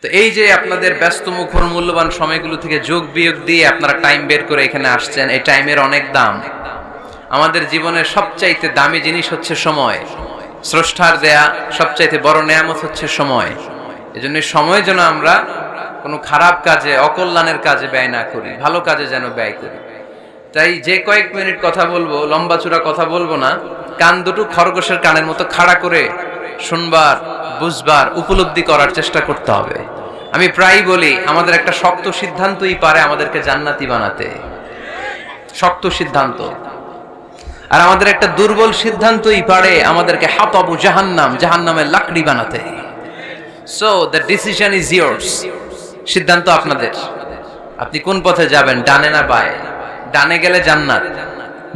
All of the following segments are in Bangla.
তো এই যে আপনাদের ব্যস্ত মুখর মূল্যবান সময়গুলো থেকে যোগ বিয়োগ দিয়ে আপনারা টাইম বের করে এখানে আসছেন, এই টাইমের অনেক দাম। আমাদের জীবনের সবচাইতে দামি জিনিস হচ্ছে সময়। স্রষ্টার দেয়া সবচাইতে বড় নেয়ামত হচ্ছে সময়। এজন্য সময় যেন আমরা কোনো খারাপ কাজে, অকল্যাণের কাজে ব্যয় না করি, ভালো কাজে যেন ব্যয় করি। তাই যে কয়েক মিনিট কথা বলবো, লম্বা চূড়া কথা বলবো না, কান দুটো খরগোশের কানের মতো খাড়া করে শুনবার, বুঝবার, উপলব্ধি করার চেষ্টা করতে হবে। আমি প্রায়ই বলি, আমাদের একটা শক্ত সিদ্ধান্তই পারে আমাদেরকে জান্নাতি বানাতে। শক্ত সিদ্ধান্ত। আর আমাদের একটা দুর্বল সিদ্ধান্তই পারে আমাদেরকে হাতাবু জাহান্নাম, জাহান্নামের লাকড়ি বানাতে। So the decision is years. সিদ্ধান্ত আপনাদের। আপনি কোন পথে যাবেন, ডানে না বায়ে? ডানে গেলে জান্নাত,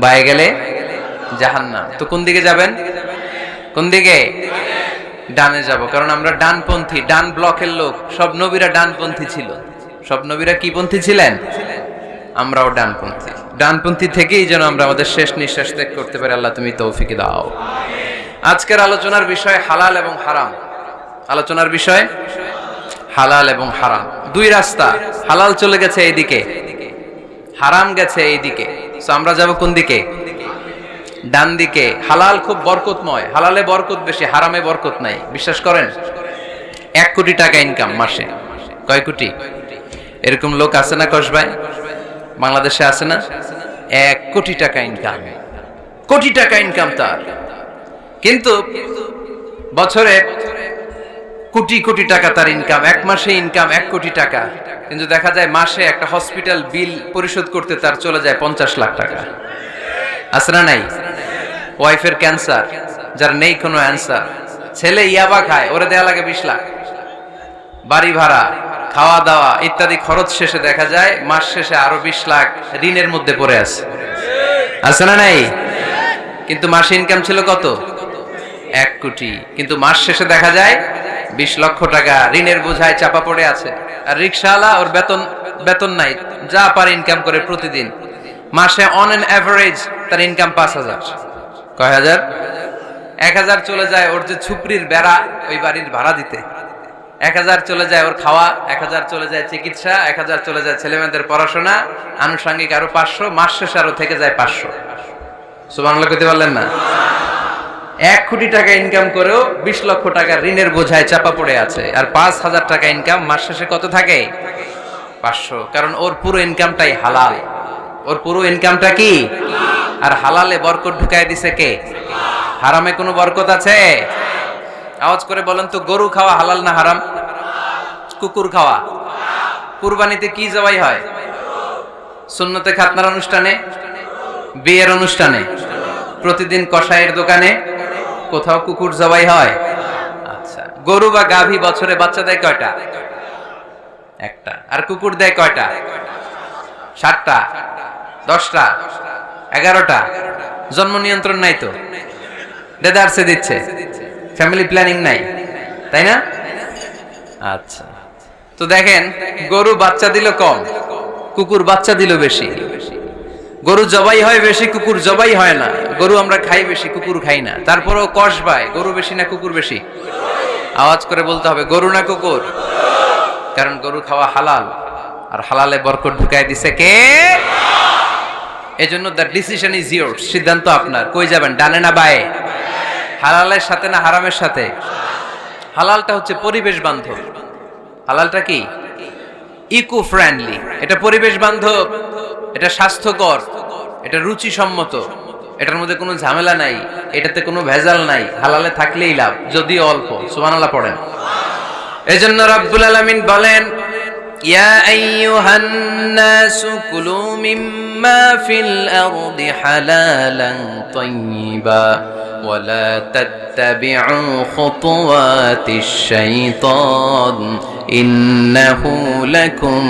বায়ে গেলে জাহান্নাম। তো কোন দিকে যাবেন? কোন দিকে? ডানে যাব, কারণ আমরা ডানপন্থী, ডান ব্লকের লোক। সব নবীরা ডানপন্থী ছিল। সব নবীরা কি পন্থী ছিলেন? আমরাও ডানপন্থী। ডানপন্থী থেকেই যেন আমরা আমাদের শেষ নিঃশ্বাস ত্যাগ করতে পারি। আল্লাহ তুমি তৌফিক দাও। আজকের আলোচনার বিষয় হালাল এবং হারাম। আলোচনার বিষয় হালাল এবং হারাম। দুই রাস্তা, হালাল চলে গেছে এইদিকে, হারাম গেছে এইদিকে। সো আমরা যাব কোন দিকে? ডান দিকে। হালাল খুব বরকতময়, হালালে বরকত বেশি, হারামে বরকত নাই। বিশ্বাস করেন? 1 কোটি টাকা ইনকাম মাসে। কয় কোটি? এরকম লোক আছে না কসবাই? বাংলাদেশে আছে না? 1 কোটি টাকা ইনকাম, কোটি টাকা ইনকাম তার। কিন্তু বছরে কোটি কোটি টাকা তার ইনকাম, 1 মাসে ইনকাম 1 কোটি টাকা। কিন্তু দেখা যায় মাসে একটা হসপিটাল বিল পরিশোধ করতে তার চলে যায় 50 লাখ টাকা। আছে না নাই? ওয়াইফের ক্যান্সার, যার নেই কোনো অ্যান্সার। ছেলে ইয়াবা খায়, ওরে দেয়া লাগে 20 লাখ। বাড়ি ভাড়া, খাওয়া দাওয়া ইত্যাদি খরচ শেষে দেখা যায় মাস শেষে আরো 20 লাখ ঋণের মধ্যে পড়ে আছে। আছে না নাই? কিন্তু মাসে ইনকাম ছিল কত? 1 কোটি। কিন্তু মাস শেষে দেখা যায় 20 লক্ষ টাকা ঋণের বোঝায় চাপা পড়ে আছে। আর রিকশাওয়ালা, ওর বেতন নাই, যা পারে ইনকাম করে প্রতিদিন। মাসে অন অ্যান এভারেজ তার ইনকাম 5000। কয় হাজার? 1000 চলে যায় ওর যে ছুপড়ির বেড়া, ওই বাড়ির ভাড়া দিতে। 1000 চলে যায় ওর খাওয়া, 1000 চলে যায় চিকিৎসা, 1000 চলে যায় ছেলেমেয়েদের পড়াশোনা, আনুষঙ্গিক আরো 500, মাস শেষে আরো থেকে যায় 500। সুবহানাল্লাহ কইতে পারলেন না? 1 কোটি টাকা ইনকাম করেও 20 লক্ষ টাকা ঋণের বোঝায় চাপা পড়ে আছে। আর 5000 টাকা ইনকাম, মাস শেষে কত থাকে? 500। কারণ ওর পুরো ইনকামটাই হালাল। ওর পুরো ইনকামটা কি? আর হালালে বরকত ঢুকায় দিছে কে? হারামে কোনো বরকত আছে? আওয়াজ করে বলেন তো, গরু খাওয়া হালাল না হারাম? কুকুর খাওয়া? কুরবানিতে কি জবাই হয়? সুন্নতে খাতনার অনুষ্ঠানে, বিয়ের অনুষ্ঠানে, প্রতিদিন কসাইয়ের দোকানে কোথাও কুকুর জবাই হয়? আচ্ছা, গরু বা গাভী বছরে বাচ্চা দেয় কয়টা? একটা। আর কুকুর দেয় কয়টা? 7টা, 10টা, 11টা। জন্ম নিয়ন্ত্রণ নাই তো, দেদারসে দিচ্ছে, ফ্যামিলি প্ল্যানিং নাই, তাই না? আচ্ছা, তো দেখেন, গরু বাচ্চা দিল কম, কুকুর বাচ্চা দিল বেশি। গরু জবাই হয় বেশি, কুকুর জবাই হয় না। গরু আমরা খাই বেশি, কুকুর খাই না। তারপরেও কসবায় গরু বেশি না কুকুর বেশি? আওয়াজ করে বলতে হবে, গরু না কুকুর? কারণ গরু খাওয়া হালাল, আর হালালে বরকত ঢুকায় দিছে কে? এজন্য দ্য ডিসিশন ইজ ইয়ার্স। সিদ্ধান্ত আপনার। কই যাবেন, ডানে না বায়ে? হালালের সাথে না হারামের সাথে? হালালটা হচ্ছে পরিবেশ বান্ধব। হালালটা কি? Eco friendly. এটা পরিবেশ বান্ধব, এটা স্বাস্থ্যকর, এটা রুচিসম্মত, এটার মধ্যে কোনো ঝামেলা নাই, এটাতে কোনো ভেজাল নাই। হালালে থাকলেই লাভ, যদিও অল্প। সুবহানাল্লাহ পড়েন। এজন্য রাব্বুল আলামিন বলেন, ইয়া আইয়ুহান নাসু কুলু মিম্মা ফিল আরদি হালালান তাইয়্যিবা ওয়া লা তাত্তাবিউ খুতুওয়াতিশ শাইতান ইন্নাহু লাকুম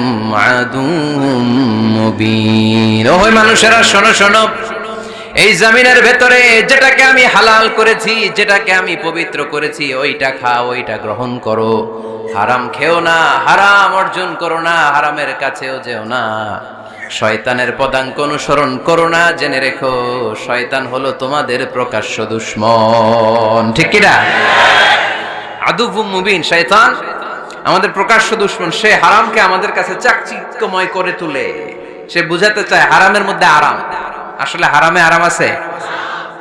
আদুউম মুবিন। ওহে মানুষেরা, শোনো শোনো, এই জমিনের ভেতরে যেটাকে আমি হালাল করেছি, যেটাকে আমি পবিত্র করেছি, ওইটা খাও, ওইটা গ্রহণ করো। হারাম খেও না, হারাম অর্জন করো না, হারামের কাছেও যেও না। শয়তানের পদাঙ্ক অনুসরণ করো না। জেনে রেখো, শয়তান হলো তোমাদের প্রকাশ্য দুশমন। ঠিক কি না? আদুউম মুবিন। শয়তান আমাদের প্রকাশ্য দুশমন। সে হারামকে আমাদের কাছে চাকচিক্যময় করে তুলে, সে বুঝাতে চায় হারামের মধ্যে আরাম। আসলে হারামে আরাম আছে,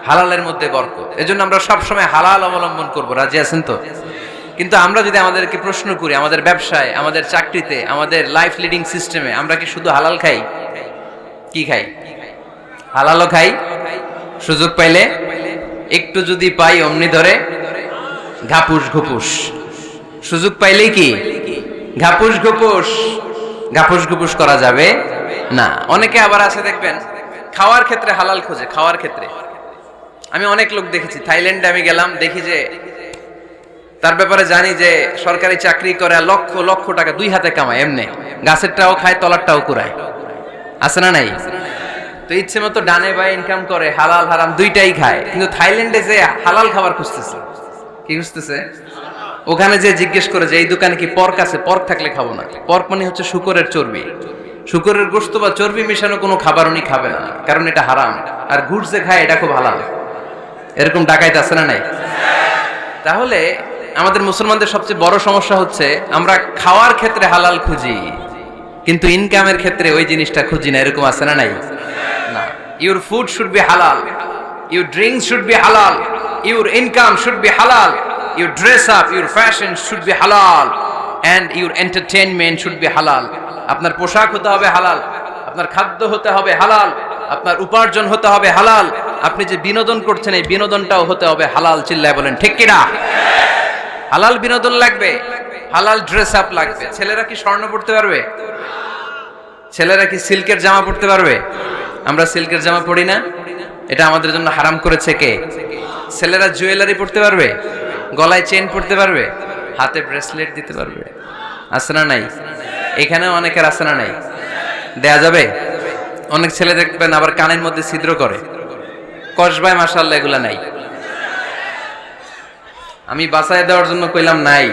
হালালের মধ্যে বরকত। এজন্য আমরা সবসময় হালাল অবলম্বন করব। রাজি আছেন তো? কিন্তু আমরা যদি আমাদেরকে প্রশ্ন করি, আমাদের ব্যবসায়, আমাদের চাকরিতে, আমাদের লাইফ লিডিং সিস্টেমে আমরা কি শুধু হালাল খাই? কি খাই? হালালও খাই, সুযোগ পাইলে একটু যদি পাই অমনি ধরে ঘাপুস ঘুপুস। সুযোগ পাইলেই কি ঘাপুস ঘুপুস, ঘাপুস ঘুপুস করা যাবে না। অনেকে আবার আছে দেখবেন খাওয়ার ক্ষেত্রে হালাল খোঁজে। খাওয়ার ক্ষেত্রে আমি অনেক লোক দেখেছি। থাইল্যান্ডে আমি গেলাম, দেখি যে তার ব্যাপারে জানি যে সরকারি চাকরি করে, লক্ষ লক্ষ টাকা দুই হাতে কামায়, এমনি গাছেরটাও খায় তলারটাও কুড়ায়। আছে না নাই? তো ইচ্ছে মতো ডানে বায়ে ইনকাম করে, হালাল হারাম দুইটাই খায়। কিন্তু থাইল্যান্ডে যে হালাল খাবার খুঁজতেছে, কি খুঁজতেছে? ওখানে যে জিজ্ঞেস করে যে এই দোকানে কি পর্ক আছে? পর্ক থাকলে খাবো না। পর্ক মানে হচ্ছে শুকরের চর্বি। শুকরের গোশত বা চর্বি মিশানো কোনো খাবার উনি খাবে না, কারণ এটা হারাম। আর ঘুষ যে খায় এটা খুব হালাল। এরকম ডাকাইতে আছে না নাই? তাহলে আমাদের মুসলমানদের সবচেয়ে বড় সমস্যা হচ্ছে আমরা খাওয়ার ক্ষেত্রে হালাল খুঁজি, কিন্তু ইনকামের ক্ষেত্রে ওই জিনিসটা খুঁজি না। এরকম আছে না নাই? না। Your food should be halal, your drinks should be halal, your income should be halal, your dress up, your fashion should be halal, and your entertainment should be halal. আপনার পোশাক হতে হবে হালাল, আপনার খাদ্য হতে হবে হালাল, আপনার উপার্জন হতে হবে হালাল, আপনি যে বিনোদন করছেন এই বিনোদনটাও হতে হবে হালাল। চিল্লায় বলেন ঠিক কিনা? হালাল বিনোদন লাগবে, হালাল ড্রেস আপ লাগবে। ছেলেরা কি স্বর্ণ পড়তে পারবে? ছেলেরা কি সিল্কের জামা পড়তে পারবে? আমরা সিল্কের জামা পরি না, এটা আমাদের জন্য হারাম করেছে কে? ছেলেরা জুয়েলারি পড়তে পারবে? গলায় চেন পড়তে পারবে? হাতে ব্রেসলেট দিতে পারবে? আছে না নাই? এখানেও অনেকের আছে না নাই? দেয়া যাবে? অনেক ছেলে দেখবেন আবার কানের মধ্যে ছিদ্র করে, কসবায়, মাশাআল্লাহ এগুলা নাই। আমি বাঁচায় দেওয়ার জন্য কইলাম নাই,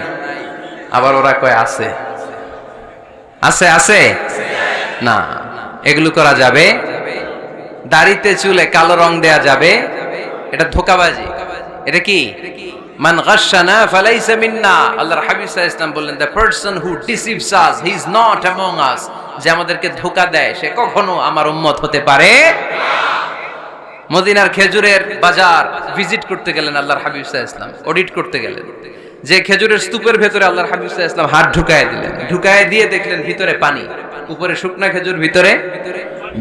আবার ওরা কয় আছে। আছে আছে না, এগুলো করা যাবে? দাড়িতে চুলে কালো রং দেয়া যাবে? এটা ধোঁকাবাজি। এটা কি? মান গাশশানা ফালাইসা মিন্না। আল্লাহর হাবিব সাল্লাল্লাহু আলাইহি ওয়াসাল্লাম বললেন, the person who deceives us he is not among আস। যে আমাদেরকে ধোঁকা দেয় সে কখনো আমার উম্মত হতে পারে না। মদিনার খেজুরের বাজার ভিজিট করতে গেলেন আল্লাহর হাবিব সাল্লাল্লাহু আলাইহি ওয়াসাল্লাম, অডিট করতে গেলেন। যে খেজুরের স্তূপের ভেতরে আল্লাহর হাবিব সাল্লাল্লাহু আলাইহি ওয়াসাল্লাম হাত ঢুকায় দিলেন, ঢুকায় দিয়ে দেখলেন ভিতরে পানি, উপরে শুকনা খেজুর, ভিতরে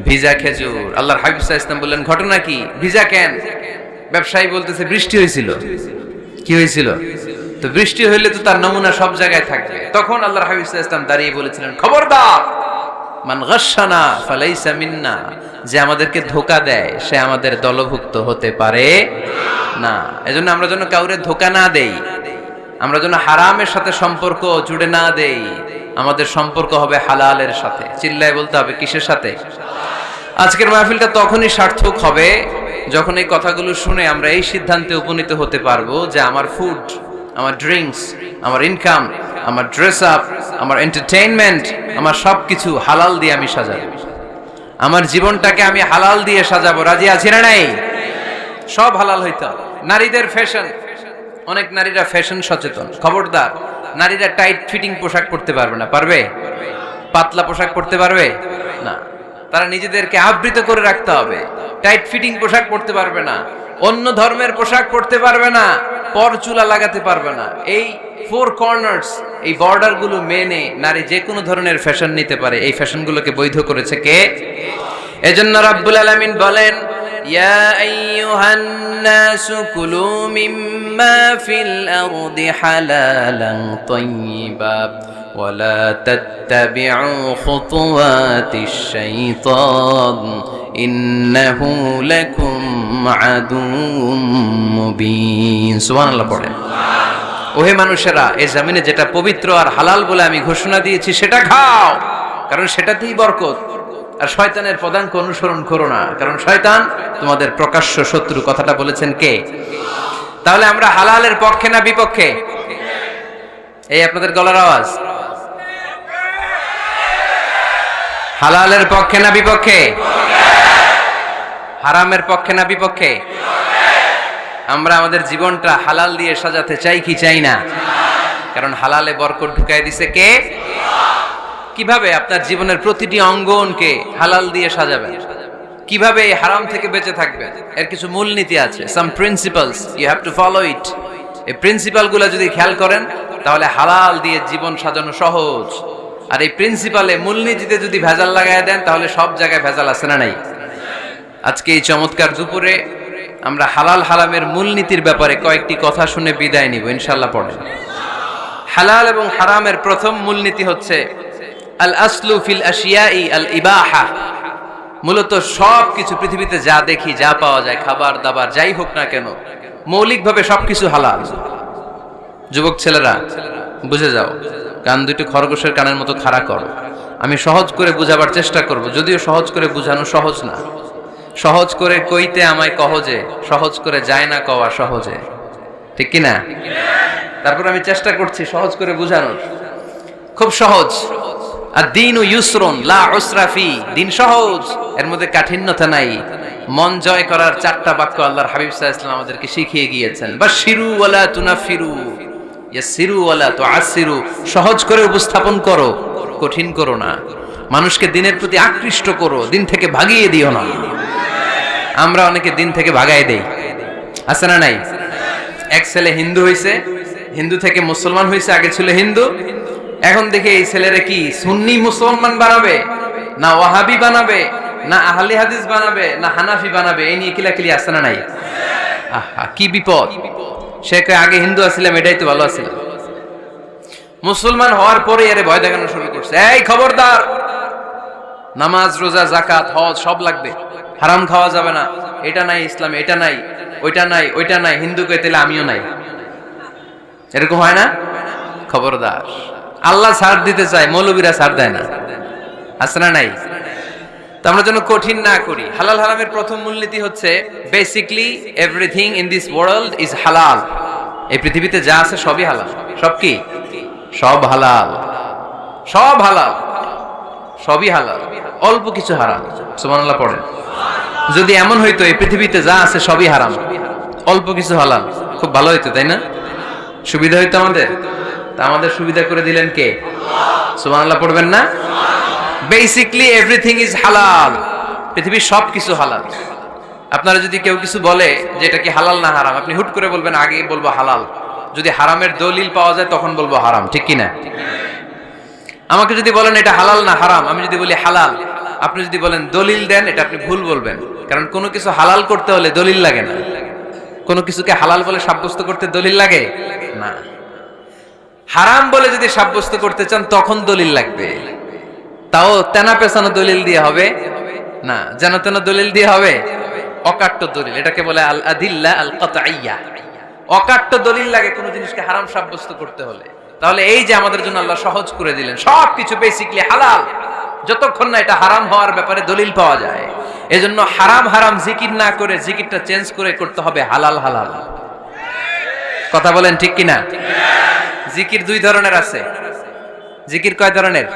ভিজা খেজুর। আল্লাহর হাবিব সাল্লাল্লাহু আলাইহি ওয়াসাল্লাম বললেন, ঘটনা কি? ভিজা কেন? ব্যবসায়ী বলতেছে বৃষ্টি হয়েছিল। কি হয়েছিল? তো বৃষ্টি হইলে তো তার নমুনা সব জায়গায় থাকবে। তখন আল্লাহর হাবিব সাল্লাল্লাহু আলাইহি ওয়াসাল্লাম দাঁড়িয়ে বলেছিলেন, খবরদার, মান গাশশানা ফালাইসা মিন্না। যে আমাদেরকে ধোঁকা দেয় সে আমাদের দলভুক্ত হতে পারে না। এজন্য আমরা যেন কাউরে ধোঁকা না দেই, আমরা যেন হারামের সাথে সম্পর্ক জুড়ে না দেই। আমাদের সম্পর্ক হবে হালালের সাথে। চিল্লায় বলতে হবে কিসের সাথে? আজকের মাহফিলটা তখনই সার্থক হবে যখন এই কথাগুলো শুনে আমরা এই সিদ্ধান্তে উপনীত হতে পারবো যে আমার ফুড, আমার ড্রিঙ্কস, আমার ইনকাম, আমার ড্রেস আপ, আমার এন্টারটেইনমেন্ট, আমার সবকিছু হালাল দিয়ে আমি সাজাবো। আমার জীবনটাকে আমি হালাল দিয়ে সাজাবো। রাজি আছি না নাই? সব হালাল হইতে হবে। নারীদের ফ্যাশন, অনেক নারীরা ফ্যাশন সচেতন। খবরদার, নারীরা টাইট ফিটিং পোশাক পরতে পারবে না। পারবে? পাতলা পোশাক পরতে পারবে না। তারা নিজেদেরকে আবৃত করে রাখতে হবে। টাইট ফিটিং পোশাক পরতে পারবে না, অন্য ধর্মের পোশাক পরতে পারবে না, পর চুলা লাগাতে পারবে না। এই ফোর কর্নার্স, এই বর্ডার গুলো মেনে নারী যে কোনো ধরনের ফ্যাশন নিতে পারে। এই ফ্যাশনগুলোকে বৈধ করেছে কে? এজন্য রাব্বুল আলামিন বলেন, ইয়া আইয়ুহান নাসু কুলু মিম্মা ফিল আরদি হালালান তাইয়্যিবা ওয়ালা তাত্তাবিউ খুতুওয়াতিশ শাইতান ইন্নাহু লাকুম আদুউম মুবিন। সুবহানাল্লাহ পড়েন। ওহে মানুষেরা, এই জমিনে যেটা পবিত্র আর হালাল বলে আমি ঘোষণা দিয়েছি সেটা খাও, কারণ সেটাতেই বরকত। আর শয়তানের পদাঙ্ক অনুসরণ করো না, কারণ শয়তান তোমাদের প্রকাশ্য শত্রু। কথাটা বলেছেন কে? তাহলে আমরা হালালের পক্ষে না বিপক্ষে? এই আপনাদের গলার আওয়াজ। হালালের পক্ষে না বিপক্ষে? হারামের পক্ষে না বিপক্ষে? আমরা আমাদের জীবনটা হালাল দিয়ে সাজাতে চাই কি চাই না? কারণ হালালে বরকত ঢুকাই দিছে কে? কিভাবে আপনার জীবনের প্রতিটি অঙ্গনকে হালাল দিয়ে সাজাবেন, কিভাবে এই হারাম থেকে বেঁচে থাকবেন, এর কিছু মূলনীতি আছে, some principles, you have to follow it. এই প্রিন্সিপালগুলো যদি খেয়াল করেন তাহলে হালাল দিয়ে জীবন সাজানো সহজ। আর এই প্রিন্সিপালে মূলনীতিতে যদি ভেজাল লাগায় দেন তাহলে সব জায়গায় ভেজাল আছে না নাই? আজকে এই চমৎকার দুপুরে আমরা হালাল হারামের মূলনীতির ব্যাপারে কয়েকটি কথা শুনে বিদায় নিব ইনশাআল্লাহ। পড়ে হালাল এবং হারামের প্রথম মূলনীতি হচ্ছে আল আসলু ফিল আশিয়াই আল ইবাহা। মূলত সব কিছু পৃথিবীতে যা দেখি, যা পাওয়া যায়, খাবার দাবার যাই হোক না কেন, মৌলিকভাবে সবকিছু হালাল। যুবক ছেলেরা বুঝে যাও, কান দুটো খরগোশের কানের মতো খাড়া করো। আমি সহজ করে বুঝাবার চেষ্টা করব, যদিও সহজ করে বুঝানো সহজ না। সহজ করে কইতে আমায় কহজে, সহজ করে যায় না কওয়া সহজে, ঠিক কিনা? তারপর আমি চেষ্টা করছি সহজ করে বুঝানোর। খুব সহজ। আর দিন ও ইউসরুন লা উসরা ফি, দিন সহজ, এর মধ্যে কাঠিন্যতা নাই। মন জয় করার 4টা বাক্য আল্লাহর হাবিব সাল্লাল্লাহু আলাইহি ওয়াসাল্লাম আমাদেরকে শিখিয়ে গিয়েছেন। বাশিরু ওয়ালা তুনাফিরু, ইয়াসিরু ওয়ালা তুআসিরু। সহজ করে উপস্থাপন করো, কঠিন করো না। মানুষকে দিনের প্রতি আকৃষ্ট করো, দিন থেকে ভাগিয়ে দিও না। আমরা অনেকে দিন থেকে ভাগাই দেই, আছে না নাই? এক ছেলে হিন্দু হইছে, হিন্দু থেকে মুসলমান হইছে, আগে ছিল হিন্দু, এখন দেখে এই ছেলেরা কি সুন্নি মুসলমান বানাবে, না ওয়াহাবি বানাবে, না আহলে হাদিস বানাবে, না হানাফি বানাবে, এই নিয়ে কিলাকিলি আছে না নাই? আহা কি বিপদ! সে কয় আগে হিন্দু আছিলাম, এটাই তো ভালো আছিলাম। মুসলমান হওয়ার পরে এর ভয় দেখানো শুরু করছে, এই খবরদার, নামাজ রোজা জাকাত হজ সব লাগবে, হারাম খাওয়া যাবে না, এটা নাই ইসলামে, এটা নাই, ওইটা নাই, ওইটা নাই। হিন্দু কই তাহলে আমিও নাই, এরকম হয় না? খবরদার, আল্লাহ ছাড় দিতে চায়, মৌলবীরা ছাড় দেয় না, আছে না নাই? তো আমরা যেন কঠিন না করি। হালাল হারামের প্রথম মূলনীতি হচ্ছে basically everything in this world is হালাল। এই পৃথিবীতে যা আছে সবই হালাল। সব কি? সব হালাল, সব হালাল, সবই হালাল, অল্প কিছু হারাম। সুবহানাল্লাহ পড়েন। যদি এমন হইতো এই পৃথিবীতে যা আছে সবই হারাম, অল্প কিছু হালাল, খুব ভালো হইতো, তাই না? সুবিধা হইতো আমাদের। তা আমাদের সুবিধা করে দিলেন কে? সুবহানাল্লাহ পড়বেন না? বেসিকলি এভরিথিং ইজ হালাল। পৃথিবীর সব কিছু হালাল। আপনারা যদি কেউ কিছু বলে যে এটা কি হালাল না হারাম, আপনি হুট করে বলবেন আগে বলবো হালাল, যদি হারামের দলিল পাওয়া যায় তখন বলবো হারাম, ঠিক কিনা? আমাকে যদি বলেন এটা হালাল না হারাম, আমি যদি বলি হালাল, আপনি যদি বলেন দলিল দেন, এটা আপনি ভুল বলবেন। কারণ কোনো কিছু হালাল করতে হলে দলিল লাগে না। কোনো কিছুকে হালাল বলে সাব্যস্ত করতে দলিল লাগে না। হারাম বলে যদি সাব্যস্ত করতে চান তখন দলিল লাগবে, তাও তেনা পেছানো দলিল দিয়ে হবে না, যেন তেন দলিল দিয়ে হবে, অকাট্য দলিল, এটাকে বলে আল আদিল্লা আল কাতঈয়া। অকাট্য দলিল লাগে কোনো জিনিসকে হারাম সাব্যস্ত করতে হলে। তাহলে এই যে আমাদের জন্য আল্লাহ সহজ করে দিলেন, সবকিছু বেসিকলি হালাল যতক্ষণ না এটা হারাম হওয়ার ব্যাপারে দলিল পাওয়া যায়। এজন্য হারাম হারাম জিকির না করে জিকিরটা চেঞ্জ করে করতে হবে হালাল হালাল। কথা বলেন ঠিক কিনা? জিকির 2 ধরনের আছে। জিকির কয় ধরনের?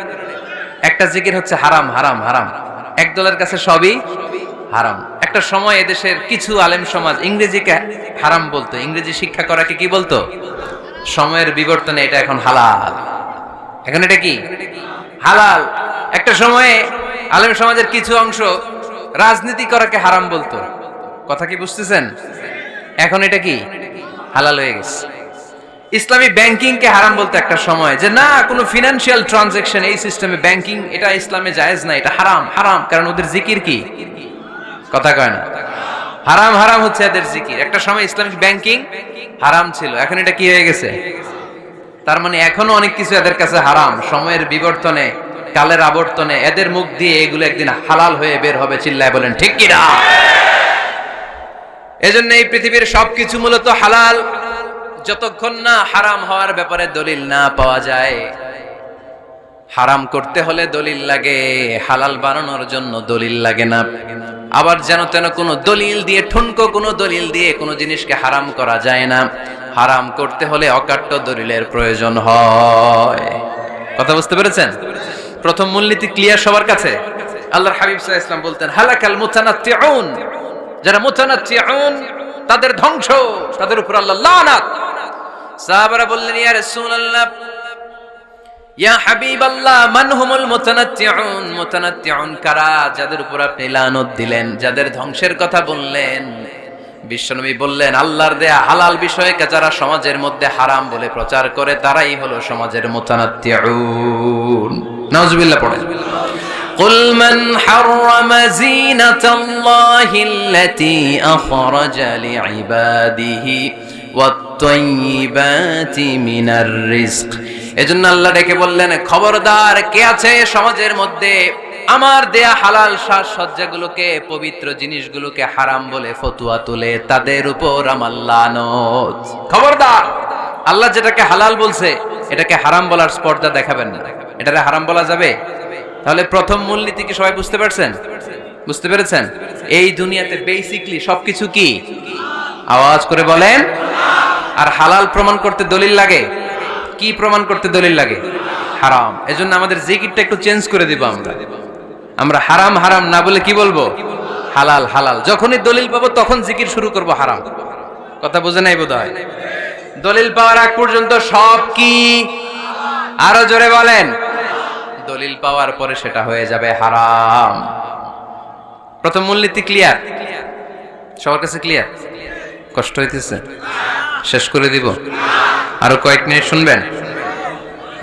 একটা জিকির হচ্ছে হারাম হারাম হারাম, একদলের কাছে সবই হারাম। একটা সময় এদেশের কিছু আলেম সমাজ ইংরেজিকে হারাম বলতো, ইংরেজি শিক্ষা করাকে কি বলতো? সময়ের বিবর্তনে এটা এখন হালাল। এখন এটা কি হালাল। একটা সময়ে আলেম সমাজের কিছু অংশ রাজনীতি করাকে হারাম বলতো, কথা কি বুঝতেছেন? এখন এটা কি হালাল হয়ে গেছে। ইসলামী ব্যাংকিং কে হারাম বলতে একটা সময়, যে না কোনো ফিনান্সিয়াল ট্রানজাকশন এই সিস্টেমে ব্যাংকিং এটা ইসলামে জায়েজ না, এটা হারাম হারাম। কারণ ওদের জিকির কি? কথা কয় না? হারাম হারাম হচ্ছে এদের জিকির। একটা সময় ইসলামিক ব্যাংকিং হারাম ছিল, এখন এটা কি হয়ে গেছে? তার মানে এখনো অনেক কিছু এদের কাছে হারাম। সময়ের বিবর্তনে, কালের আবর্তনে এদের মুখ দিয়ে এগুলো একদিন হালাল হয়ে বের হবে। চিল্লায় বলেন ঠিক কি না? এজন্য এই পৃথিবীর সবকিছু মূলত হালাল যতক্ষণ না হারাম হওয়ার ব্যাপারে দলিল না পাওয়া যায়। হারাম করতে হলে দলিল লাগে, হালাল বানানোর জন্য দলিল লাগে না। আবার যেন তেন কোনো দলিল দিয়ে, ঠুনকো কোনো দলিল দিয়ে কোনো জিনিসকে হারাম করা যায় না। হারাম করতে হলে অকাট্য দলিলের প্রয়োজন হয়। কথা বুঝতে পেরেছেন? প্রথম মূলনীতি ক্লিয়ার সবার কাছে? আল্লাহর হাবিব সাল্লাল্লাহু আলাইহি ওয়াসাল্লাম বলতেন হালাকাল মুতানাত্তিউন, যারা মুতানাত্তিউন তাদের ধ্বংস, তাদের উপর আল্লাহ লানাত। সাহাবারা বললেন, ইয়া রাসূলুল্লাহ, ইয়া হাবিবাল্লাহ, মান হুমুল মুতানাত্তিউন? মুতানাত্তিউন কারা? যাদের উপর আপনি লানত দিলেন, যাদের ধ্বংসের কথা বললেন। বিশ্বনবী বললেন, আল্লাহর দেয়া হালাল বিষয়কে যারা সমাজের মধ্যে হারাম বলে প্রচার করে তারাই হলো সমাজের মুতানাত্তিউন। নাউজুবিল্লাহ পড়েন। قل من حرم زينة الله التي أخرج لعباده والطيبات من الرزق। এজন্য আল্লাহ ডেকে বললেন, খবরদার, কে আছে সমাজের মধ্যে আমার দেয়া হালাল সাজসজ্জাগুলোকে, পবিত্র জিনিসগুলোকে হারাম বলে ফতোয়া তুলে, তাদের উপর আমার লানত। খবরদার, আল্লাহ যেটাকে হালাল বলছে এটাকে হারাম বলার স্পর্ধা দেখাবেন না। এটারে হারাম বলা যাবে? তাহলে প্রথম মূলনীতি কি সবাই বুঝতে পারছেন? বুঝতে পেরেছেন? এই দুনিয়াতে বেসিকলি সবকিছু কি? আওয়াজ করে বলেন। আর হালাল প্রমাণ করতে দলিল লাগে। কি প্রমাণ করতে দলিল লাগে? হারাম। এজন্য আমাদের জিকিরটা একটু চেঞ্জ করে দিব। আমরা হারাম হারাম না বলে কি বলবো? হালাল হালাল। যখনই দলিল পাবো তখন জিকির শুরু করব হারাম। কথা বুঝে নাই বোধহয়? দলিল পাওয়ার আগ পর্যন্ত সব কি? আরো জোরে বলেন। দলিল পাওয়ার পরে সেটা হয়ে যাবে হারাম। প্রথম মূলনীতি ক্লিয়ার? সবার কাছে ক্লিয়ার? কষ্ট হইতেছে? শেষ করে দিব? আরো কয়েক মিনিট শুনবেন?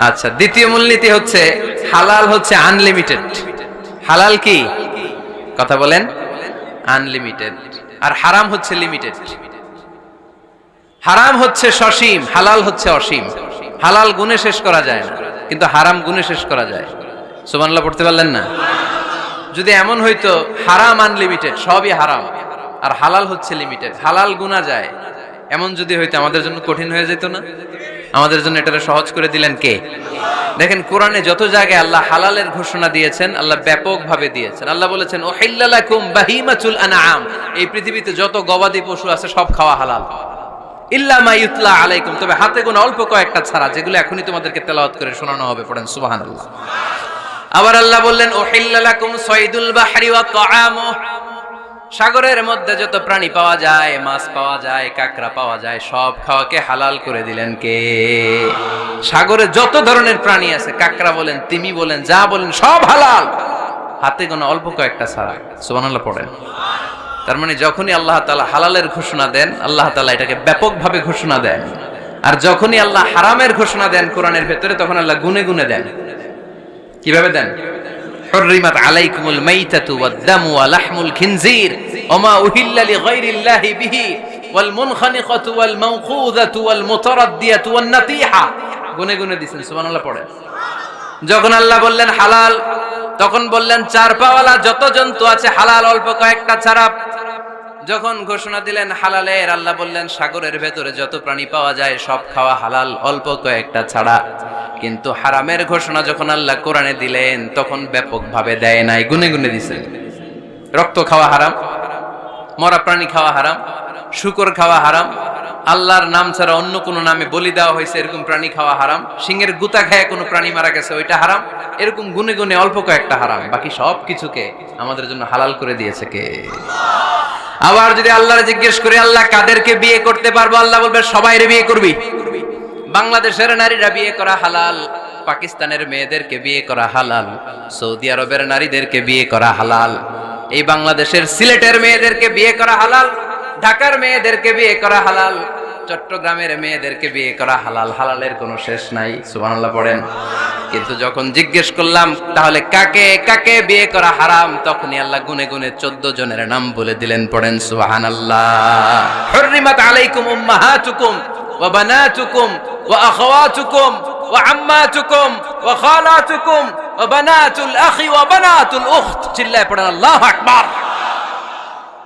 আচ্ছা, দ্বিতীয় মূলনীতি হচ্ছে হালাল হচ্ছে আনলিমিটেড। হালাল কি? কথা বলেন। আনলিমিটেড। আর হারাম হচ্ছে লিমিটেড। হারাম হচ্ছে সসীম, হালাল হচ্ছে অসীম। হালাল গুণে শেষ করা যায় না, কিন্তু হারাম গুণে শেষ করা যায়। সুবহানাল্লাহ পড়তে পারলেন না? যদি এমন হইতো হারাম আনলিমিটেড, সবই হারাম, আর হালাল হচ্ছে লিমিটেড, হালাল গুণা যায়, এমন যদি হইতো আমাদের জন্য কঠিন হয়ে যেত না? আমাদের জন্য এটা সহজ করে দিলেন কে? দেখেন, কোরআনে যত জায়গায় আল্লাহ হালালের ঘোষণা দিয়েছেন, আল্লাহ ব্যাপকভাবে দিয়েছেন। আল্লাহ বলেছেন, উহিল্লা লাকুম বাহিমাতুল আনআম, এই পৃথিবীতে যত গবাদি পশু আছে সব খাওয়া হালাল, ইল্লা মা ইউতলা আলাইকুম, তবে হাতে গোনা অল্প কয়েকটা ছাড়া, যেগুলো এখনই তোমাদেরকে তেলাওয়াত করে শোনানো হবে। পড়েন সুবহানাল্লাহ। আবার আল্লাহ বললেন, উহিল্লা লাকুম সাইদুল বাহরি ওয়া তাআমুহু, সাগরের মধ্যে যত প্রাণী পাওয়া যায়, মাছ পাওয়া যায়, কাঁকড়া পাওয়া যায়, সব খাওয়াকে হালাল করে দিলেন কে? সাগরে যত ধরনের প্রাণী আছে, কাঁকড়া বলেন, তিমি বলেন, যা বলেন, সব হালাল, হাতে গোনা অল্প কয়েকটা ছাড়া। সুবহানাল্লাহ পড়েন। তার মানে যখনই আল্লাহ তাআলা হালালের ঘোষণা দেন, আল্লাহ তাআলা এটাকে ব্যাপকভাবে ঘোষণা দেন। আর যখনই আল্লাহ হারামের ঘোষণা দেন কোরআনের ভেতরে, তখন আল্লাহ গুনে গুনে দেন। কিভাবে দেন? حرمت عليكم الميتة والدم ولحم الخنزير وما أهل لغير الله به والمنخنقة والموقوذة والمتردية والنطيحة। গুনে গুনে দিয়েছেন। সুবহানাল্লাহ পড়েন। যখন আল্লাহ বললেন হালাল, তখন বললেন চার পাওয়ালা যত জন্তু আছে হালাল, অল্প কয়েকটা ছাড়া। যখন ঘোষণা দিলেন হালালের, আল্লাহ বললেন সাগরের ভেতরে যত প্রাণী পাওয়া যায় সব খাওয়া হালাল, অল্প কয়েকটা ছাড়া। কিন্তু হারামের ঘোষণা যখন আল্লাহ কোরআনে দিলেন, তখন ব্যাপকভাবে দেয় নাই, গুনে গুনে দিয়েছেন। রক্ত খাওয়া হারাম, মরা প্রাণী খাওয়া হারাম, শূকর খাওয়া হারাম, আল্লাহর নাম ছাড়া অন্য কোনো নামে বলি দেওয়া হয়েছে এরকম প্রাণী খাওয়া হারাম, সিংহের গুতা খায় কোনো প্রাণী মারা গেছে ওইটা হারাম। এরকম গুনে গুনে অল্প কয়েকটা হারাম, বাকি সব কিছুকে আমাদের জন্য হালাল করে দিয়েছে কে? আবার যদি আল্লাহর জিজ্ঞেস করি, আল্লাহ কাদেরকে বিয়ে করতে পারবো? আল্লাহ বলবে সবাইরে বিয়ে করবি। বাংলাদেশের নারীরা বিয়ে করা হালাল, পাকিস্তানের মেয়েদেরকে বিয়ে করা হালাল, সৌদি আরবের নারীদেরকে বিয়ে করা হালাল, এই বাংলাদেশের সিলেটের মেয়েদেরকে বিয়ে করা হালাল, ঢাকার মেয়েদেরকে বিয়ে করা হালাল, চট্টগ্রামের মেয়েদেরকে বিয়ে করা হালাল। হালালের কোনো শেষ নাই। সুবহানাল্লাহ পড়েন। কিন্তু যখন জিজ্ঞেস করলাম তাহলে কাকে কাকে বিয়ে করা হারাম, তখনই আল্লাহ গুনে গুনে 14 জনের নাম বলে দিলেন। পড়েন সুবহানাল্লাহ। হুররিমাত আলাইকুম উম্মাহাতুকুম ওয়া বানাতুকুম ওয়া আখাওয়াতুকুম ওয়া আম্মাতুকুম ওয়া খালাতুকুম ওয়া বানাতুল আখি ওয়া বানাতুল উখত। চিল্লায় পড়েন আল্লাহু আকবার।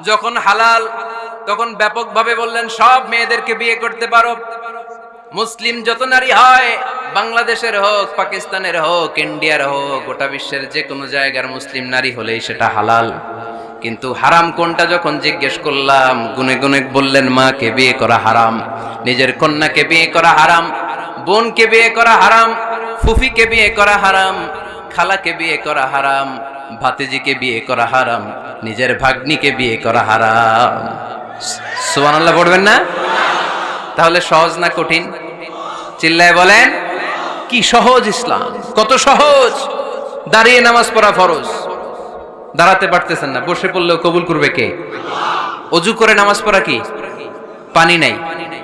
যখন হালাল, তখন ব্যাপকভাবে বললেন সব মেয়েদেরকে বিয়ে করতে পারো। মুসলিম যত নারী হয়, বাংলাদেশের হোক, পাকিস্তানের হোক, ইন্ডিয়ার হোক, গোটা বিশ্বের যে কোনো জায়গার মুসলিম নারী হলেই সেটা হালাল। কিন্তু হারাম কোনটা যখন জিজ্ঞেস করলাম, গুনে গুনে বললেন মাকে বিয়ে করা হারাম, নিজের কন্যাকে বিয়ে করা হারাম, বোনকে বিয়ে করা হারাম, ফুফিকে বিয়ে করা হারাম, খালাকে বিয়ে করা হারাম, ভাতিজিকে বিয়ে করা হারাম, নিজের ভাগ্নিকে বিয়ে করা হারাম। সুবহানাল্লাহ পড়বেন না? তাহলে সহজ না কঠিন? চিল্লায় বলেন, কি সহজ ইসলাম, কত সহজ। দাঁড়িয়ে নামাজ পড়া ফরজ, দাঁড়াতে পারতেছেন না, বসে পড়লেও কবুল করবে কে? অজু করে নামাজ পড়া কি? পানি নাই,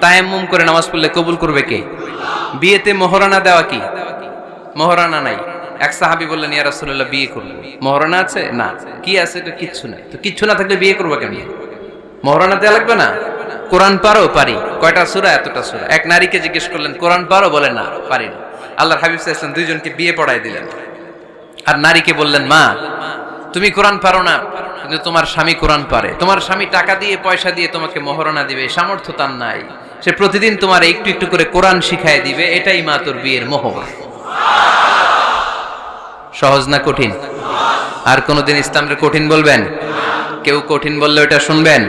তায়াম্মুম করে নামাজ পড়লে কবুল করবে কে? বিয়েতে মোহরানা দেওয়া কি? মোহরানা নাই। এক সাহাবী বললেন, ইয়া রাসূলুল্লাহ বিয়ে করব, মোহরানা আছে? না। কি আছে? তো কিচ্ছু নাই। তো কিচ্ছু না থাকলে বিয়ে করবো কেন? মোহরানা দেওয়া লাগবে না? কোরআন পারো? পারি। কয়টা সূরা? এতটা সূরা। এক নারীকে জিজ্ঞেস করলেন, কোরআন পারো? বলে না, পারি না। আল্লাহর হাবিব সাল্লাল্লাহু আলাইহি ওয়াসাল্লাম দুইজনকে বিয়ে পড়ায় দিলেন। আর নারীকে বললেন, মা তুমি কোরআন পারো না, কিন্তু তোমার স্বামী কোরআন পারে। তোমার স্বামী টাকা দিয়ে পয়সা দিয়ে তোমাকে মোহরানা দিবে, সামর্থ্য তার নাই। সে প্রতিদিন তোমার একটু একটু করে কোরআন শিখায় দিবে, এটাই মা তোর বিয়ের মোহর। সহজ না কঠিন? আর কোনদিন ইসলামকে কঠিন বলবেন? কেউ কঠিন বললে ওটা শুনবেন?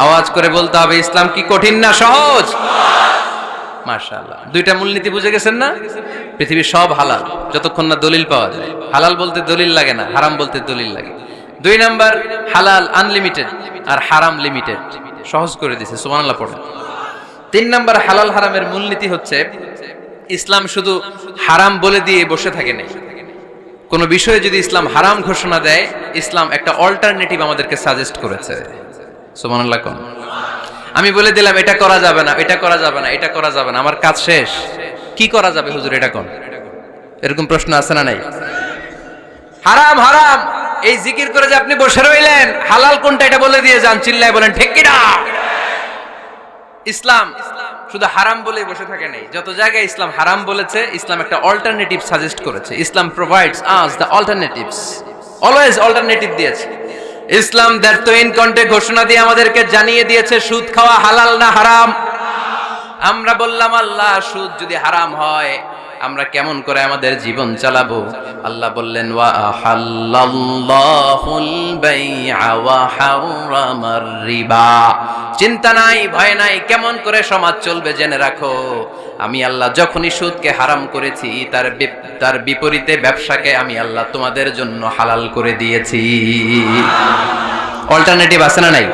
আওয়াজ করে বলতে হবে, ইসলাম কি কঠিন না সহজ? মাশাআল্লাহ। দুইটা মূলনীতি বুঝে গেছেন না? পৃথিবীর সব হালাল যতক্ষণ না দলিল পাওয়া যায়। হালাল বলতে দলিল লাগে না, হারাম বলতে দলিল লাগে। 2 নাম্বার, হালাল আনলিমিটেড আর হারাম লিমিটেড। সহজ করে দিয়েছে, সুবহানাল্লাহ পড়েন। 3 নাম্বার, হালাল হারামের মূলনীতি হচ্ছে ইসলাম শুধু হারাম বলে দিয়ে বসে থাকে না। কোন বিষয়ে যদি ইসলাম হারাম ঘোষণা দেয়, ইসলাম একটা অল্টারনেটিভ আমাদেরকে সাজেস্ট করেছে। সুবহানাল্লাহ কোন? আমি বলে দিলাম এটা করা যাবে না, এটা করা যাবে না, এটা করা যাবে না, আমার কাজ শেষ, কি করা যাবে হুজুর এটা কোন? এরকম প্রশ্ন আছে না নাই? হারাম হারাম এই জিকির করে যে আপনি বসে রইলেন, হালাল কোনটা এটা বলে দিয়ে যান, চিল্লায় বলেন ঠিক কি না? ইসলাম শুধু হারাম বলেই বসে থাকে নাই। যত জায়গায় ইসলাম হারাম বলেছে, ইসলাম একটা অল্টারনেটিভ সাজেস্ট করেছে। Islam provides us the alternatives, always alternative দিয়েছে। ইসলাম দ্যাট ইন কন্টে ঘোষণা দিয়ে আমাদেরকে জানিয়ে দিয়েছে সুদ খাওয়া হালাল না হারাম। আমরা বললাম, আল্লাহ সুদ যদি হারাম হয় আমরা কেমন করে আমাদের জীবন চালাবো? আল্লাহ বললেন, ওয়া আহাল্লাল্লাহুল বাইআ ওয়া হারামার রিবা। চিন্তা নাই, ভয় নাই, কেমন করে সমাজ চলবে জেনে রাখো। আমি আল্লাহ যখনই সুদকে হারাম করেছি, তার বিপরীতে ব্যবসাকে আমি আল্লাহ তোমাদের জন্য হালাল করে দিয়েছি। অল্টারনেটিভ আছে না নাই?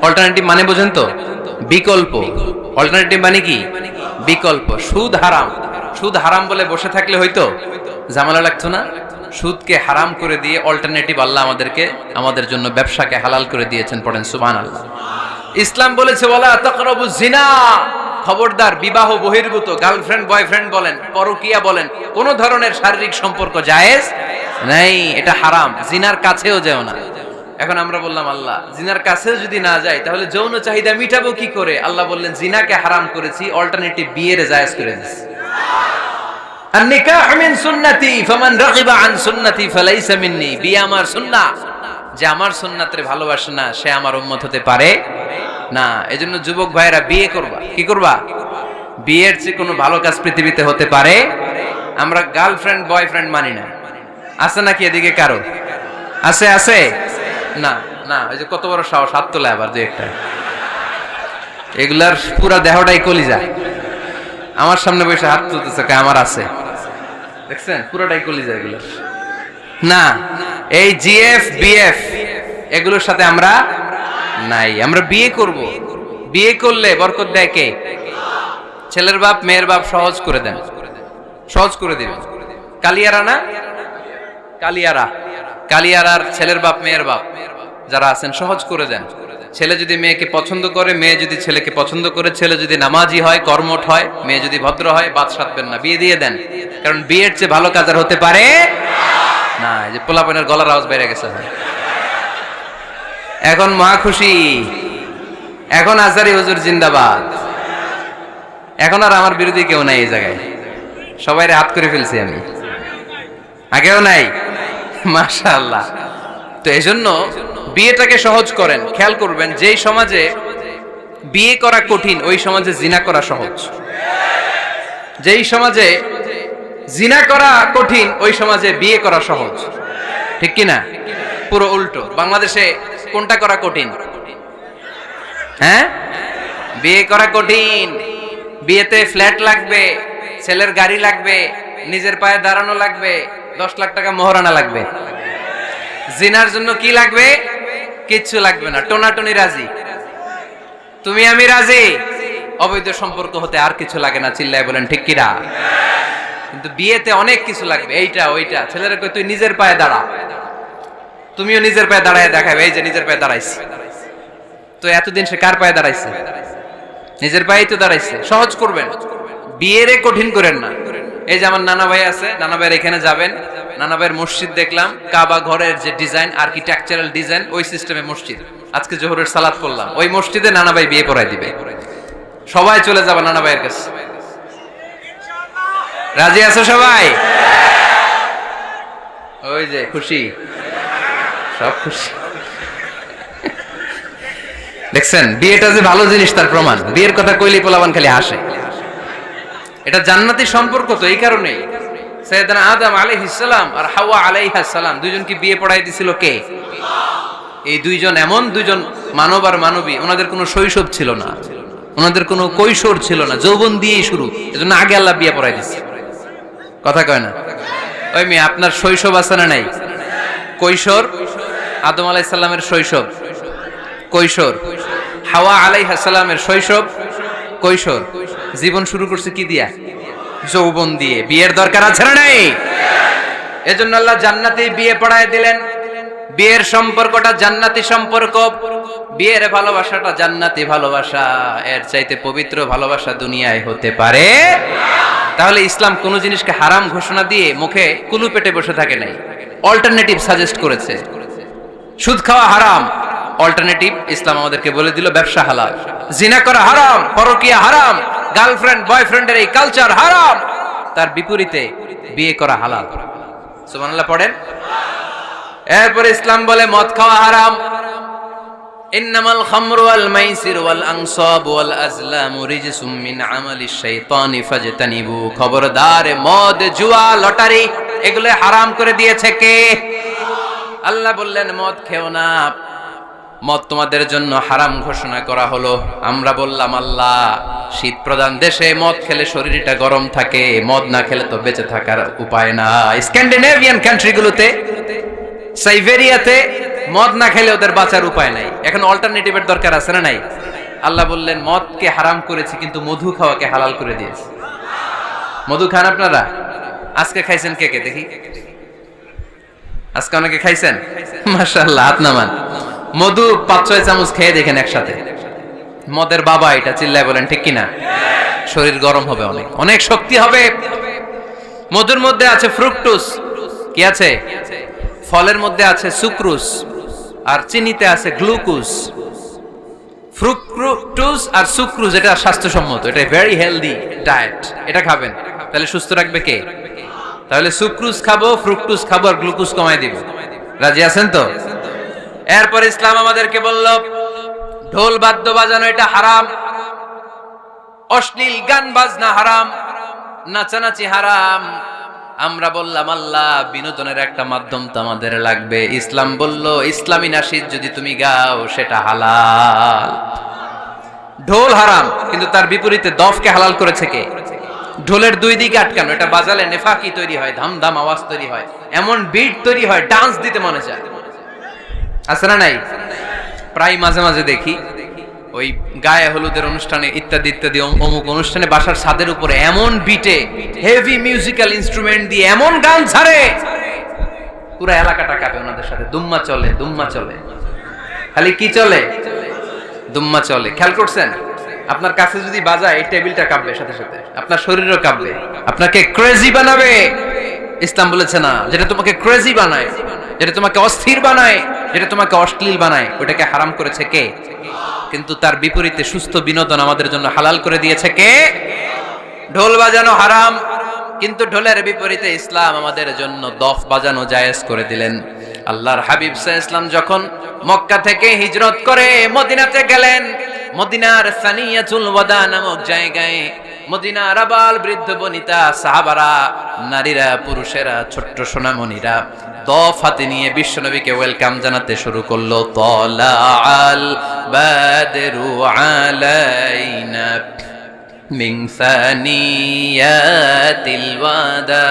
অল্টারনেটিভ মানে বোঝেন তো? বিকল্প। অল্টারনেটিভ মানে কি? বিকল্প। সুদ হারাম, সুদ হারাম বলে বসে থাকলে হয়তো ঝামেলা লাগতো না। সুদকে হারাম করে দিয়ে অল্টারনেটিভ আল্লাহ আমাদের জন্য ব্যবসাকে হালাল করে দিয়েছেন। পড়েন সুবহানাল্লাহ। ইসলাম বলেছে, ওয়ালা তাকরাবুজ জিনা, খবরদার বিবাহ বহির্ভূত, গার্লফ্রেন্ড বয়ফ্রেন্ড বলেন, পরকীয়া বলেন, কোন ধরনের শারীরিক সম্পর্ক জায়েজ নাই, এটা হারাম। জিনার কাছেও যেও না। এখন আমরা বললাম, আল্লাহ জিনার কাছেও যদি না যাই তাহলে যৌন চাহিদা মিটাবো কি করে? আল্লাহ বললেন, জিনাকে হারাম করেছি, অল্টারনেটিভ বিয়ের জায়েজ করে দিয়েছি। আন-নিকাহু মিন সুন্নতি ফামান রাগিবা আন সুন্নতি ফালাইসা মিন্নি। বিয়ে আমার সুন্নাহ, যে আমার সুন্নাতের ভালোবাসে না সে আমার উম্মত হতে পারে না। এজন্য যুবক ভাইরা বিয়ে করবা। কি করবা? বিয়ের চেয়ে কোনো ভালো কাজ পৃথিবীতে হতে পারে? আমরা গার্লফ্রেন্ড বয়ফ্রেন্ড মানি না। আছে নাকি এদিকে কারো? আছে? আছে না? না, ওই যে কত বড় সাহস, হাত তোলে আবার যে একটা। এগুলার পুরা দেহটাই কলিজা। আমার সামনে বসে হাত তুলতেছে, আমার আছে, দেখছেন? পুরাটাই কলিজা এগুলার। না, এই জিএফ বিএফ এগুলোর সাথে আমরা নাই। আমরা বিয়ে করব। বিয়ে করলে বরকত দেয় কে? ছেলের বাপ মেয়ের বাপ সহজ করে দেন, সহজ করে দিবেন। কালিয়ারা না? কালিয়ারার ছেলের বাপ মেয়ের বাপ যারা আছেন সহজ করে দেন। ছেলে যদি মেয়েকে পছন্দ করে, মেয়ে যদি ছেলেকে পছন্দ করে, ছেলে যদি নামাজি হয়, কর্মঠ হয়, মেয়ে যদি ভদ্র হয়, বাদ সাধবেন না, বিয়ে দিয়ে দেন। কারণ বিয়ের চেয়ে ভালো কাজ আর হতে পারে না। এই যে পোলাপানের গলার আওয়াজ বেড়ে গেছে, এখন মহা খুশি, এখন আজারি হুজুর জিন্দাবাদ। এখন আর আমার বিরোধী কেউ নাই এই জায়গায়, সবাই হাত করে ফেলছি আমি, আগেও নাই। মাশাআল্লাহ। তো এজন্য বিয়েটাকে সহজ করেন। খেয়াল করবেন, যেই সমাজে বিয়ে করা কঠিন ওই সমাজে জিনা করা সহজ। যেই সমাজে জিনা করা কঠিন ওই সমাজে বিয়ে করা সহজ। ঠিক কি না? পুরো উল্টো। বাংলাদেশে কোনটা করা কঠিন? হ্যাঁ, বিয়ে করা কঠিন। বিয়েতে ফ্ল্যাট লাগবে, ছেলের গাড়ি লাগবে, নিজের পায়ে দাঁড়ানো লাগবে, 10 লাখ টাকা মোহরানা লাগবে। জিনার জন্য কি লাগবে? কিচ্ছু লাগবে না, টোনাটুনি রাজি। তুমি আমি রাজি, অবৈধ সম্পর্ক হতে আর কিছু লাগে না, চিল্লায় বলেন ঠিক কিনা? কিন্তু বিয়েতে অনেক কিছু লাগবে, এইটা ওইটা। ছেলেরা কই তুই নিজের পায়ে দাঁড়া, তুমিও নিজের পায়ে দাঁড়ায় দেখাবে, এই যে নিজের পায়ে দাঁড়াইছে। তো এতদিন সে কার পায়ে দাঁড়াইছে? নিজের পায়েই তো দাঁড়াইছে। সহজ করবেন, বিয়েরে কঠিন করেন না। এই যে আমার নানা ভাই আছে, নানা ভাইয়ের এখানে যাবেন, নানা ভাইয়ের মসজিদ দেখলাম, কাবা ঘরের যে ডিজাইন, আর্কিটেকচারাল ডিজাইন, ওই সিস্টেমে মসজিদ। আজকে জোহরের সালাত পড়লাম, ওই মসজিদে নানা ভাই বিয়ে পড়াই দিবে। সবাই চলে যাবে নানা ভাইয়ের কাছে। রাজি আছো সবাই? ওই যে খুশি, সব খুশি। দেখছেন বিয়েটা যে ভালো জিনিস তার প্রমাণ। বিয়ের কথা কইলি পোলাবান খালি হাসে। এটা জান্নাতি সম্পর্ক, তো এই কারণেই সাইয়েদনা আদম আলাইহিস সালাম আর হাওয়া আলাইহাস সালাম দুইজনকে বিয়ে পড়াই দিছিল কে? এই দুইজন এমন দুইজন মানব আর মানবী, ওনাদের কোনো শৈশব ছিল না, ওনাদের কোনো কৈশোর ছিল না, যৌবন দিয়েই শুরু। এজন্য আগে আল্লাহ বিয়ে পড়াই দিচ্ছে। কথা কয় না? ওই মেয়ে, আপনার শৈশব আছে না নাই? কৈশোর, আদম আলাইহিস সালামের শৈশব কৈশোর, হাওয়া আলাইহিস সালামের শৈশব কৈশোর। জীবন শুরু করছে কি দিয়া? যৌবন দিয়ে। বিয়ের দরকার আছে না নাই? এজন্য আল্লাহ জান্নাতে বিয়ে পড়ায় দিলেন। বিয়ের সম্পর্কটা জান্নাতি সম্পর্ক, বিয়ের ভালোবাসাটা জান্নাতি ভালোবাসা। এর চাইতে পবিত্র ভালোবাসা দুনিয়ায় হতে পারে? তাহলে ইসলাম কোন জিনিসকে হারাম ঘোষণা দিয়ে মুখে কুলু পেটে বসে থাকে নাই, অল্টারনেটিভ সাজেস্ট করেছে। সুদ খাওয়া হারাম, অল্টারনেটিভ ইসলাম আমাদেরকে বলে দিল ব্যবসা হালাল। জিনা করা হারাম, পরকিয়া হারাম, গার্লফ্রেন্ড বয়ফ্রেন্ডের এই কালচার হারাম, তার বিপরীতে বিয়ে করা হালাল। সুবহানাল্লাহ পড়েন। এরপর ইসলাম বলে মদ খাওয়া হারাম। ইন্নামাল খামরু ওয়াল মাইসির ওয়াল আনসাব ওয়াল আজলামু রিজসুম মিন আমালিশ শাইতানি ফাজতানিবু। খবরদার, মদ, জুয়া, লটারি এগুলো হারাম করে দিয়েছে কে? আল্লাহ বললেন মদ খেও না, মদ তোমাদের জন্য হারাম ঘোষণা করা হলো। আমরা বললাম আল্লাহ, শীত প্রধান দেশে মদ খেলে শরীরটা গরম থাকে, মদ না খেলে তো বেঁচে থাকার উপায় না। স্ক্যান্ডিনেভিয়ান কান্ট্রিগুলোতে, সাইবেরিয়াতে মদ না খেলে ওদের বাঁচার উপায় নাই। এখন অল্টারনেটিভের দরকার আছে না নাই? আল্লাহ বললেন মদকে হারাম করেছি, কিন্তু মধু খাওয়াকে হালাল করে দিয়েছি। মধু খান আপনারা? আজকে খাইছেন কে কে দেখি? আজকে অনেকে খাইছেন? মাশাআল্লাহ, হাত নামান। মধু 5-6 চামচ খেয়ে দেখেন একসাথে। মদের বাবা এটা, চিল্লায় বলেন ঠিক কিনা? শরীর গরম হবে, অনেক অনেক শক্তি হবে। মধুর মধ্যে আছে ফ্রুকটোজ। কি আছে? ফলের মধ্যে আছে সুক্রোজ, আর চিনিতে আছে গ্লুকোজ। ফ্রুকটোজ আর সুক্রোজ এটা স্বাস্থ্যসম্মত, এটা ভেরি হেলদি ডায়েট। এটা খাবেন, তাহলে সুস্থ রাখবে কে? তাহলে সুক্রোজ খাবো, ফ্রুকটোজ খাবো, আর গ্লুকোজ কমাই দিব। রাজি আছেন তো? এরপর ইসলাম আমাদেরকে বলল ঢোল বাদ্য বাজানো এটা হারাম, অশ্লীল গান বাজনা হারাম, নাচানাচি হারাম। আমরা বললাম আল্লাহ, বিনোদনের একটা মাধ্যম তো আমাদের লাগবে। ইসলাম বলল ইসলামী নাশিদ যদি তুমি গাও সেটা হালাল। ঢোল হারাম, কিন্তু তার বিপরীতে দফকে হালাল করেছে কে? ঢোলের দুই দিকে আটকানো, এটা বাজালে নেফাকি তৈরি হয়, ধামধাম আওয়াজ তৈরি হয়, এমন বিট তৈরি হয়, ডান্স দিতে মনে চায়। আছে না নাই? প্রায় মাঝে মাঝে দেখি ওই গায়ে হলুদের অনুষ্ঠানে ইত্যাদি ইত্যাদি অমুক অনুষ্ঠানে বাসার ছাদের উপরে এমন বিটে হেভি মিউজিক্যাল ইনস্ট্রুমেন্ট দিয়ে এমন গান ছাড়ে, পুরো এলাকাটা কাঁপে ওনাদের সাথে। দুম্মা চলে, দুম্মা চলে, খালি কি চলে? দুম্মা চলে। খেয়াল করছেন? আপনার কাছে যদি বাজায় এই টেবিলটা কাঁপবে, সাথে সাথে আপনার শরীরও কাঁপবে, আপনাকে ক্রেজি বানাবে। ইসলাম বলেছে না, যেটা তোমাকে ক্রেজি বানায়, যেটা তোমাকে অস্থির বানায়, যেটা তোমাকে অশ্লীল বানায়, ওটাকে হারাম করেছে কে? কিন্তু তার বিপরীতে সুস্থ বিনোদন আমাদের জন্য হালাল করে দিয়েছে কে? ঢোল বাজানো হারাম, কিন্তু ঢোলের বিপরীতে ইসলাম আমাদের জন্য দফ বাজানো জায়েজ করে দিলেন। আল্লাহর হাবিব সাল্লাল্লাহু আলাইহি ওয়াসাল্লাম যখন মক্কা থেকে হিজরত করে মদিনাতে গেলেন, মদিনার সানিয়াতুল ওয়াদা নামক জায়গায় মদিনার আবাল বৃদ্ধ বনিতা, সাহাবারা, নারীরা, পুরুষেরা, ছোট্ট সোনামণিরা দফ হাতে নিয়ে বিশ্বনবীকে ওয়েলকাম জানাতে শুরু করলো। তালাআল বাদরু আলাইনা মিন সানিয়াতিল ওয়াদা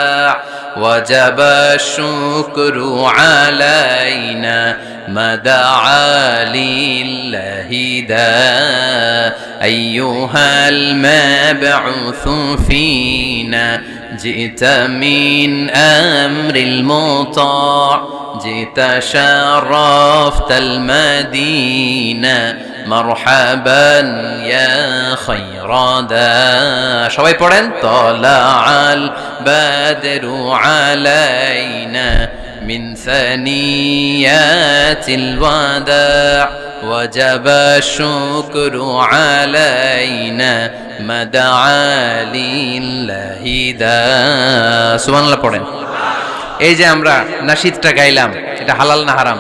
وجب الشكر علينا ما دعا لله دا أيها المبعوث فينا جئت من أمر المطاع جئت شرفت المدينة مرحبا يا خير دا সবাই পড়েন طلع البدر علينا من ثنيات الوداع وجب الشكر علينا ما دعا لله دا সুবহানাল্লাহ পড়েন। এই যে আমরা নাশিদটা গাইলাম, এটা হালাল না হারাম?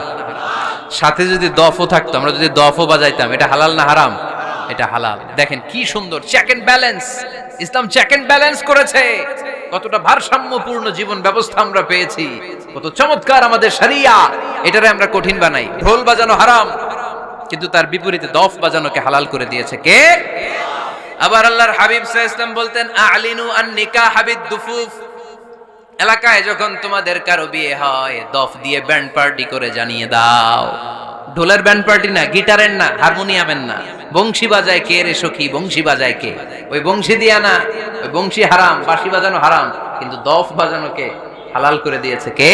সাথে যদি দফও থাকতো, আমরা যদি দফও বাজাইতাম, এটা হালাল না হারাম? এটা হালাল। দেখেন কি সুন্দর check and balance, Islam check and balance করেছে। কতটা ভারসাম্যপূর্ণ জীবন ব্যবস্থা আমরা পেয়েছি, কত চমৎকার আমাদের শরিয়া। এটারে আমরা কঠিন বানাই, ঢোল বাজানো হারাম, কিন্তু তার বিপরীতে দফ বাজানোকে হালাল করে দিয়েছে কে? আবার আল্লাহর হাবিব সাল্লাল্লাহু আলাইহি ওয়াসাল্লাম বলতেন আ'লিনু আন নিকাহ বিদ দুফুফ, এলাকায় যখন তোমাদের কারো বিয়ে হয় দফ দিয়ে ব্যান্ড পার্টি করে জানিয়ে দাও। ঢোলের ব্যান্ড পার্টি না, গিটারের না, হারমোনিয়ামের না, বংশী বাজায় কে রে সখী, বংশী বাজায় কে? ওই বংশী দিয়া না, ওই বংশী হারাম, বাঁশি বাজানো হারাম, কিন্তু দফ বাজানোকে হালাল করে দিয়েছে কে?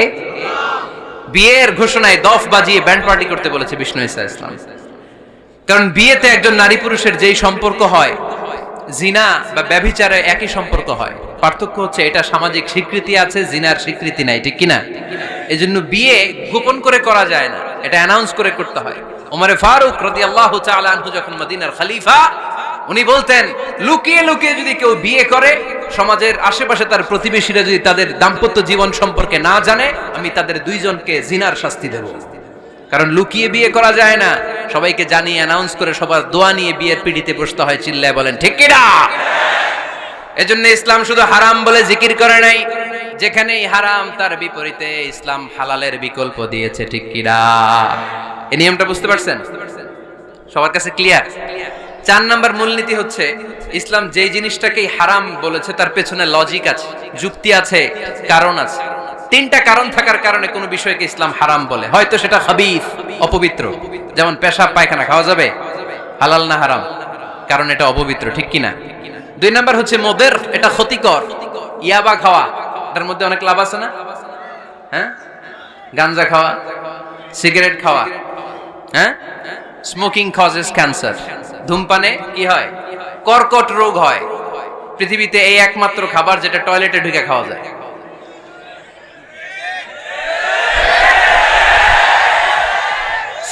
বিয়ের ঘোষণায় দফ বাজিয়ে ব্যান্ড পার্টি করতে বলেছে বিষ্ণু ঈসা ইসলাম। কারণ বিয়েতে একজন নারী পুরুষের যেই সম্পর্ক হয়, জিনা বা ব্যভিচারে একই সম্পর্ক হয়, পার্থক্য হচ্ছে এটা সামাজিক স্বীকৃতি আছে, জিনার স্বীকৃতি নাই, ঠিক কিনা? এজন্য বিয়ে গোপন করে করা যায় না, এটা অ্যানাউন্স করে করতে হয়। ওমর ফারুক রাদিয়াল্লাহু তাআলা আনহু যখন মদিনার খলিফা, উনি বলতেন লুকিয়ে লুকিয়ে যদি কেউ বিয়ে করে, সমাজের আশেপাশে তার প্রতিবেশীরা যদি তাদের দাম্পত্য জীবন সম্পর্কে না জানে, আমি তাদের দুইজনকে জিনার শাস্তি দেব। কারণ লুকিয়ে বিয়ে করা যায় না, সবাইকে জানিয়ে অ্যানাউন্স করে সবার দোয়া নিয়ে বিয়ের পিড়িতে বসতে হয়, চিল্লায় বলেন ঠিক কিনা? এজন্য ইসলাম শুধু হারাম বলে জিকির করে নাই, যেখানেই হারাম তার বিপরীতে ইসলাম হালালের বিকল্প দিয়েছে, ঠিক কিনা? এই নিয়মটা বুঝতে পারছেন? সবার কাছে ক্লিয়ার? 4 নম্বর মূলনীতি হচ্ছে ইসলাম যেই জিনিসটাকেই হারাম বলেছে তার পেছনে লজিক আছে, যুক্তি আছে, কারণ আছে। 3টা কারণ থাকার কারণে কোনো বিষয়কে ইসলাম হারাম বলে। হয়তো সেটা খাবিস, অপবিত্র, যেমন পেশাব পায়খানা খাওয়া যাবে, হালাল না হারাম? কারণ এটা অপবিত্র, ঠিক কিনা? 2 নাম্বার হচ্ছে মুদির, এটা ক্ষতিকর। ইয়াবা খাওয়া, এটার মধ্যে অনেক লাভ আছে না? হ্যাঁ, গাঞ্জা খাওয়া, সিগারেট খাওয়া, হ্যাঁ, স্মোকিং কজেস ক্যান্সার। ধূমপানে কি হয়? কর্কট রোগ হয়। পৃথিবীতে এই একমাত্র খাবার যেটা টয়লেটে ঢুকে খাওয়া যায়।